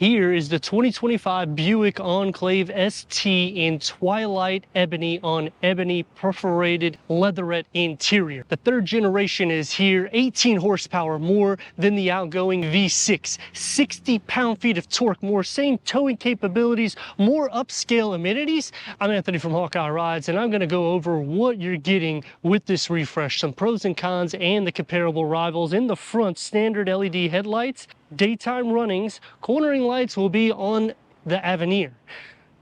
Here is the 2025 Buick Enclave ST in Twilight Ebony on ebony perforated leatherette interior. The third generation is here, 18 horsepower more than the outgoing V6, 60 pound-feet of torque more, same towing capabilities, more upscale amenities. I'm Anthony from Hawkeye Rides, and I'm going to go over what you're getting with this refresh, some pros and cons and the comparable rivals. In the front, standard LED headlights, daytime runnings, cornering lights will be on the Avenir.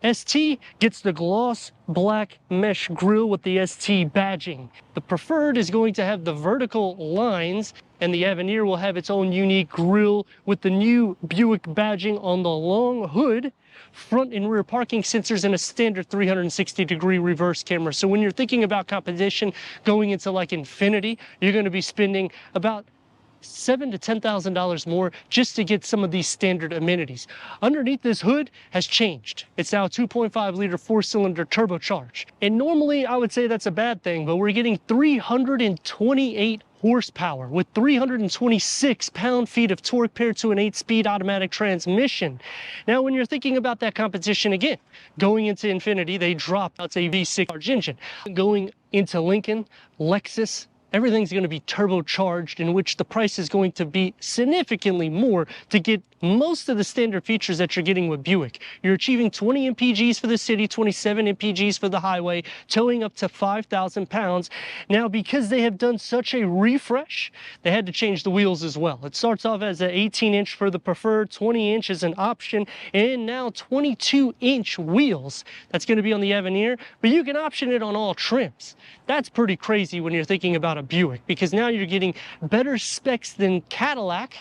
ST gets the gloss black mesh grille with the ST badging. The Preferred is going to have the vertical lines, and the Avenir will have its own unique grille with the new Buick badging on the long hood, front and rear parking sensors, and a standard 360-degree reverse camera. So when you're thinking about competition going into like Infiniti, you're going to be spending about $7,000 to $10,000 more just to get some of these standard amenities. Underneath this hood has changed. It's now a 2.5-liter four-cylinder turbocharged. And normally I would say that's a bad thing, but we're getting 328 horsepower with 326 pound-feet of torque paired to an 8-speed automatic transmission. Now, when you're thinking about that competition again, going into Infiniti, they dropped out a V6 engine. Going into Lincoln, Lexus, everything's going to be turbocharged, in which the price is going to be significantly more to get most of the standard features that you're getting with Buick. You're achieving 20 mpgs for the city, 27 mpgs for the highway, towing up to 5,000 pounds. Now, because they have done such a refresh, they had to change the wheels as well. It starts off as an 18-inch for the Preferred, 20-inch is an option, and now 22-inch wheels. That's going to be on the Avenir, but you can option it on all trims. That's pretty crazy when you're thinking about a Buick, because now you're getting better specs than Cadillac,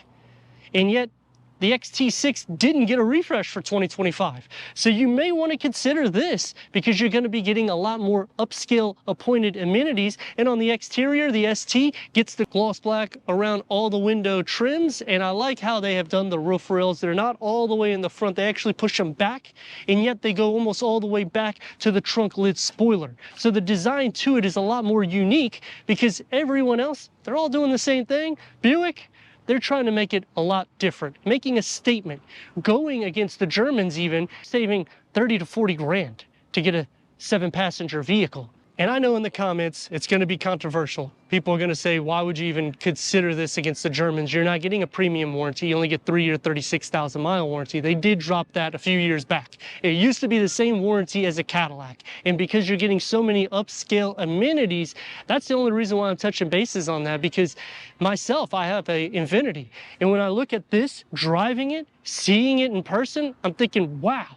and yet the XT6 didn't get a refresh for 2025. So you may want to consider this, because you're going to be getting a lot more upscale appointed amenities. And on the exterior, the ST gets the gloss black around all the window trims. And I like how they have done the roof rails. They're not all the way in the front. They actually push them back, and yet they go almost all the way back to the trunk lid spoiler. So the design to it is a lot more unique, because everyone else, they're all doing the same thing. Buick, they're trying to make it a lot different, making a statement, going against the Germans even, saving 30 to 40 grand to get a 7-passenger vehicle. And I know in the comments it's going to be controversial. People are going to say, why would you even consider this against the Germans? You're not getting a premium warranty. You only get 3-year, 36,000-mile warranty. They did drop that a few years back. It used to be the same warranty as a Cadillac. And because you're getting so many upscale amenities, that's the only reason why I'm touching bases on that, because myself, I have a Infiniti. And when I look at this, driving it, seeing it in person, I'm thinking, wow,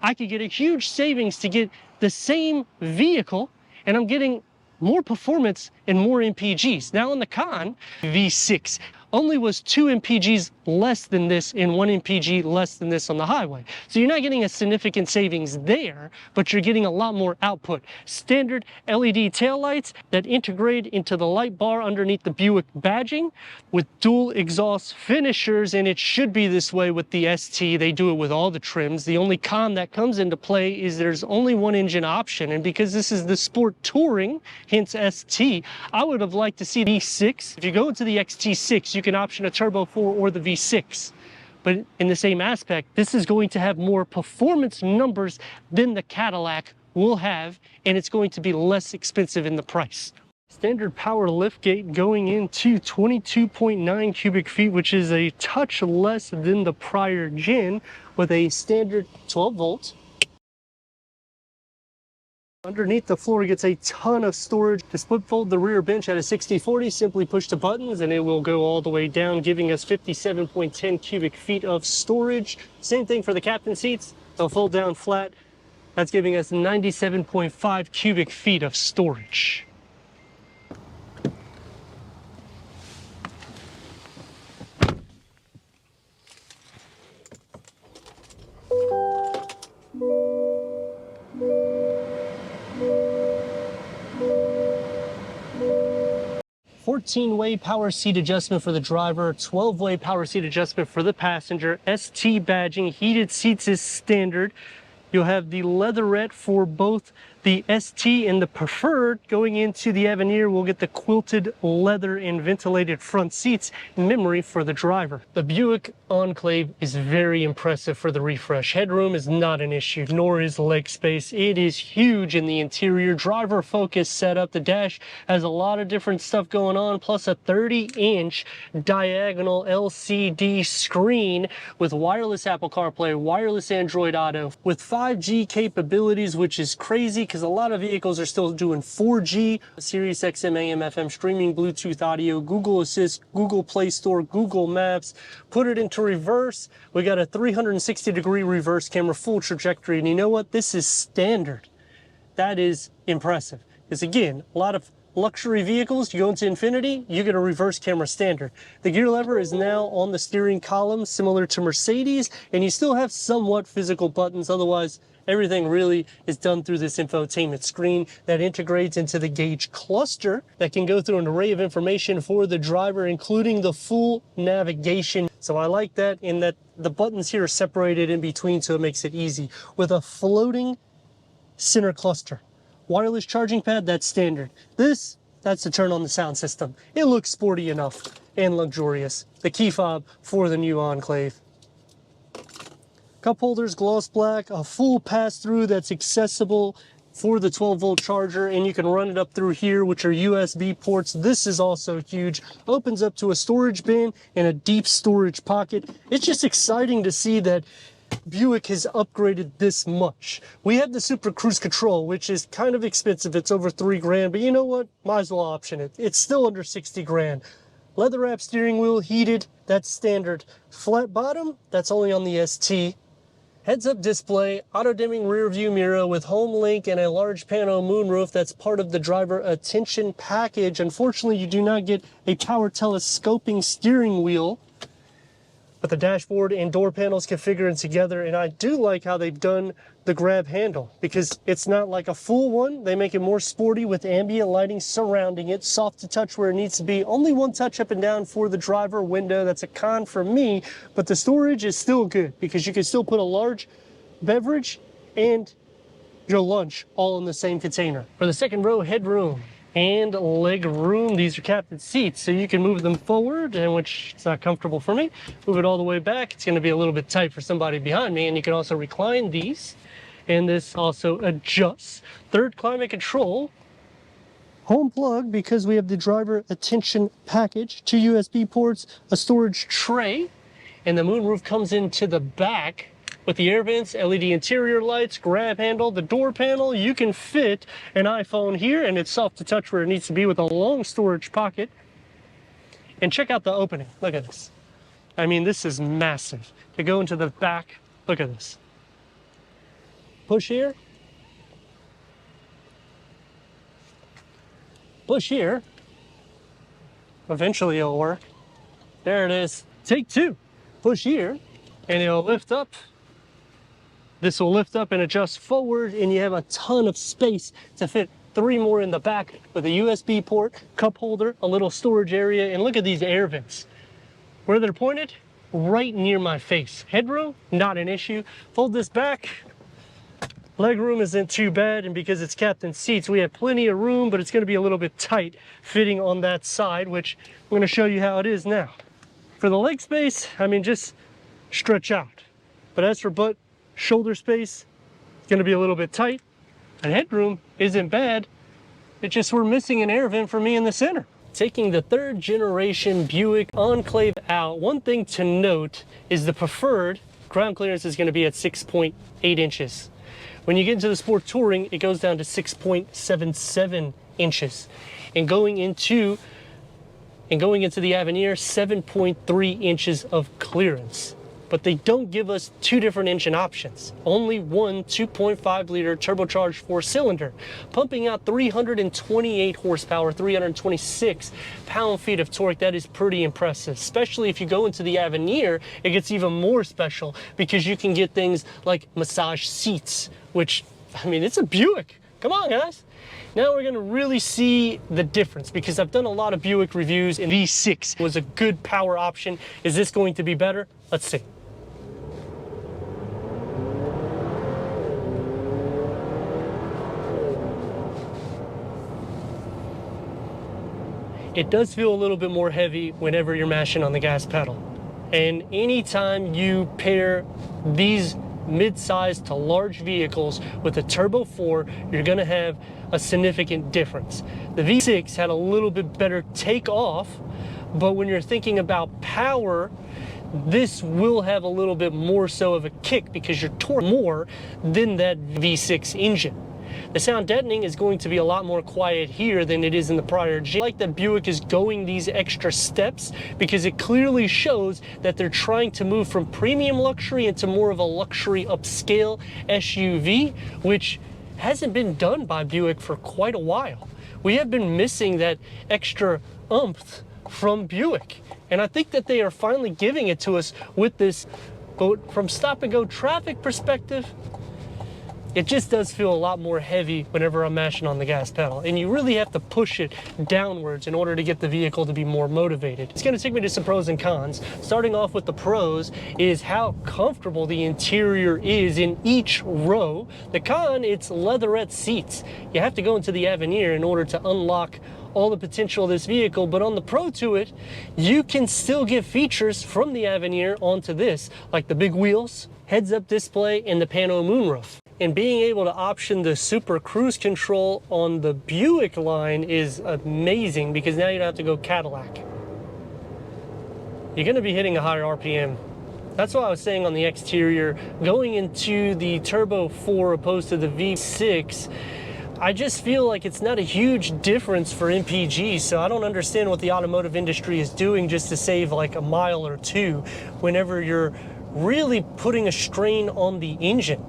I could get a huge savings to get the same vehicle, and I'm getting more performance and more MPGs. Now on the con, V6 only was 2 MPGs less than this and 1 MPG less than this on the highway. So you're not getting a significant savings there, but you're getting a lot more output. Standard LED taillights that integrate into the light bar underneath the Buick badging with dual exhaust finishers, and it should be this way with the ST. They do it with all the trims. The only con that comes into play is there's only one engine option, and because this is the Sport Touring, hence ST, I would have liked to see the V6. If you go into the XT6, you can option a Turbo 4 or the V6. But in the same aspect, this is going to have more performance numbers than the Cadillac will have, and it's going to be less expensive in the price. Standard power liftgate going into 22.9 cubic feet, which is a touch less than the prior gen, with a standard 12 volt. Underneath, the floor gets a ton of storage. To split fold the rear bench at a 60/40, simply push the buttons and it will go all the way down, giving us 57.10 cubic feet of storage. Same thing for the captain seats. They'll fold down flat. That's giving us 97.5 cubic feet of storage. Fourteen-way power seat adjustment for the driver, 12-way power seat adjustment for the passenger, ST badging, heated seats is standard. You'll have the leatherette for both The ST and the Preferred going into the Avenir will get the quilted leather and ventilated front seats, memory for the driver. The Buick Enclave is very impressive for the refresh. Headroom is not an issue, nor is leg space. It is huge in the interior. Driver focus setup. The dash has a lot of different stuff going on, plus a 30-inch diagonal LCD screen with wireless Apple CarPlay, wireless Android Auto, with 5G capabilities, which is crazy because a lot of vehicles are still doing 4G, Sirius XM, AM, FM, streaming, Bluetooth audio, Google Assist, Google Play Store, Google Maps. Put it into reverse. We got a 360-degree reverse camera, full trajectory. And you know what? This is standard. That is impressive. Because again, a lot of luxury vehicles, you go into Infiniti, you get a reverse camera standard. The gear lever is now on the steering column, similar to Mercedes, and you still have somewhat physical buttons. Otherwise, everything really is done through this infotainment screen that integrates into the gauge cluster that can go through an array of information for the driver, including the full navigation. So I like that in that the buttons here are separated in between, so it makes it easy. With a floating center cluster. Wireless charging pad, that's standard. That's to turn on the sound system. It looks sporty enough and luxurious. The key fob for the new Enclave. Cup holders, gloss black, a full pass-through that's accessible for the 12-volt charger, and you can run it up through here, which are USB ports. This is also huge. Opens up to a storage bin and a deep storage pocket. It's just exciting to see that Buick has upgraded this much. We have the Super Cruise Control, which is kind of expensive. It's over $3,000, but you know what? Might as well option it. It's still under 60 grand. Leather wrap steering wheel, heated, that's standard. Flat bottom, that's only on the ST. Heads-up display, auto-dimming rear view mirror with home link and a large panel moonroof. That's part of the driver attention package. Unfortunately, you do not get a power telescoping steering wheel, but the dashboard and door panels can figure in together. And I do like how they've done the grab handle, because it's not like a full one. They make it more sporty with ambient lighting surrounding it, soft to touch where it needs to be. Only one touch up and down for the driver window. That's a con for me, but the storage is still good because you can still put a large beverage and your lunch all in the same container. For the second row, headroom and leg room. These are captain seats, so you can move them forward, and which is not comfortable for me. Move it all the way back. It's going to be a little bit tight for somebody behind me, and you can also recline these. And this also adjusts. Third, climate control. Home plug, because we have the driver attention package. 2 USB ports, a storage tray, and the moonroof comes into the back with the air vents, LED interior lights, grab handle, the door panel. You can fit an iPhone here, and it's soft to touch where it needs to be with a long storage pocket. And check out the opening. Look at this. I mean, this is massive. To go into the back, look at this. Push here. Push here. Eventually it'll work. There it is. Take two. Push here, and it'll lift up. This will lift up and adjust forward, and you have a ton of space to fit 3 more in the back with a USB port, cup holder, a little storage area, and look at these air vents. Where they're pointed? Right near my face. Headroom, not an issue. Fold this back. Legroom isn't too bad, and because it's captain seats, we have plenty of room, but it's going to be a little bit tight fitting on that side, which I'm going to show you how it is now. For the leg space, I mean, just stretch out. But as for butt, shoulder space, it's going to be a little bit tight. And headroom isn't bad. It's just we're missing an air vent for me in the center. Taking the 3rd generation Buick Enclave out, one thing to note is the Preferred ground clearance is going to be at 6.8 inches. When you get into the Sport Touring, it goes down to 6.77 inches. And going into the Avenir, 7.3 inches of clearance. But they don't give us 2 different engine options. Only one 2.5 liter turbocharged 4-cylinder, pumping out 328 horsepower, 326 pound-feet of torque. That is pretty impressive, especially if you go into the Avenir. It gets even more special because you can get things like massage seats, which, I mean, it's a Buick. Come on, guys. Now we're going to really see the difference, because I've done a lot of Buick reviews, and V6 was a good power option. Is this going to be better? Let's see. it does feel a little bit more heavy whenever you're mashing on the gas pedal. And anytime you pair these mid-sized to large vehicles with a turbo 4, you're going to have a significant difference. The V6 had a little bit better takeoff, but when you're thinking about power, this will have a little bit more so of a kick because you're torquing more than that V6 engine. The sound deadening is going to be a lot more quiet here than it is in the prior gen. I like that Buick is going these extra steps because it clearly shows that they're trying to move from premium luxury into more of a luxury upscale SUV, which hasn't been done by Buick for quite a while. We have been missing that extra oomph from Buick, and I think that they are finally giving it to us with this. But from stop and go traffic perspective, it just does feel a lot more heavy whenever I'm mashing on the gas pedal, and you really have to push it downwards in order to get the vehicle to be more motivated. It's going to take me to some pros and cons. Starting off with the pros is how comfortable the interior is in each row. The con, it's leatherette seats. You have to go into the Avenir in order to unlock all the potential of this vehicle, but on the pro to it, you can still get features from the Avenir onto this, like the big wheels, heads-up display, and the pano moonroof. And being able to option the super cruise control on the Buick line is amazing because now you don't have to go Cadillac. You're going to be hitting a higher RPM. That's why I was saying on the exterior, going into the Turbo 4 opposed to the V6, I just feel like it's not a huge difference for MPG, so I don't understand what the automotive industry is doing just to save like a mile or two whenever you're really putting a strain on the engine.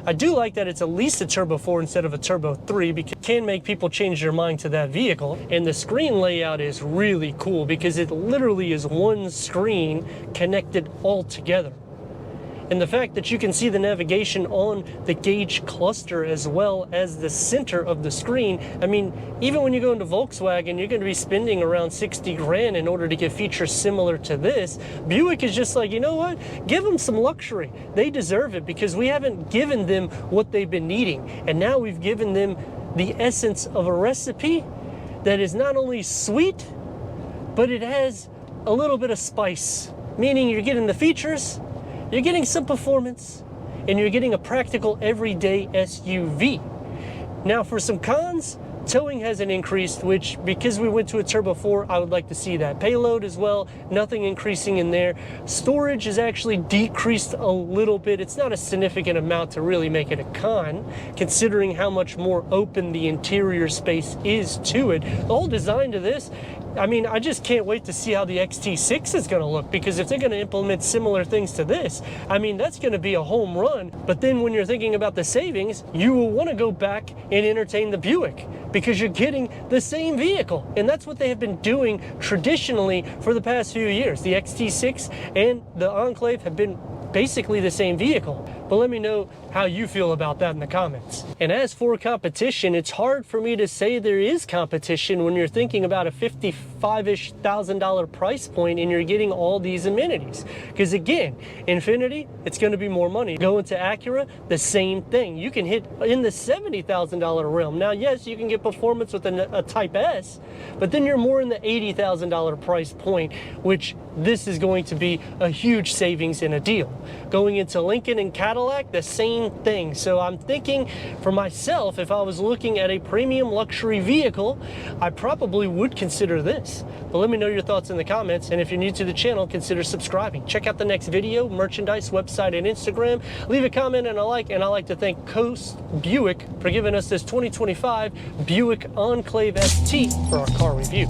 I do like that it's at least a Turbo 4 instead of a Turbo 3 because it can make people change their mind to that vehicle. And the screen layout is really cool because it literally is one screen connected all together. And the fact that you can see the navigation on the gauge cluster as well as the center of the screen. I mean, even when you go into Volkswagen, you're going to be spending around 60 grand in order to get features similar to this. Buick is just like, you know what? Give them some luxury. They deserve it because we haven't given them what they've been needing. And now we've given them the essence of a recipe that is not only sweet, but it has a little bit of spice. Meaning you're getting the features, you're getting some performance, and you're getting a practical everyday SUV. Now for some cons, towing hasn't increased, which because we went to a Turbo 4, I would like to see that. Payload as well, nothing increasing in there. Storage has actually decreased a little bit. It's not a significant amount to really make it a con, considering how much more open the interior space is to it. The whole design to this, I mean, I just can't wait to see how the XT6 is going to look, because if they're going to implement similar things to this, I mean, that's going to be a home run. But then when you're thinking about the savings, you will want to go back and entertain the Buick, because you're getting the same vehicle. And that's what they have been doing traditionally for the past few years. The XT6 and the Enclave have been basically the same vehicle. But let me know how you feel about that in the comments. And as for competition, it's hard for me to say there is competition when you're thinking about a $55,000-ish price point and you're getting all these amenities. Because again, Infiniti, it's going to be more money. Go into Acura, the same thing. You can hit in the $70,000 realm. Now, yes, you can get performance with a Type S, but then you're more in the $80,000 price point, which this is going to be a huge savings in a deal. Going into Lincoln and Cadillac, the same thing. So I'm thinking for myself, if I was looking at a premium luxury vehicle, I probably would consider this. But let me know your thoughts in the comments, and if you're new to the channel, consider subscribing. Check out the next video, merchandise, website, and Instagram. Leave a comment and a like, and I'd like to thank Coast Buick for giving us this 2025 Buick Enclave ST for our car review.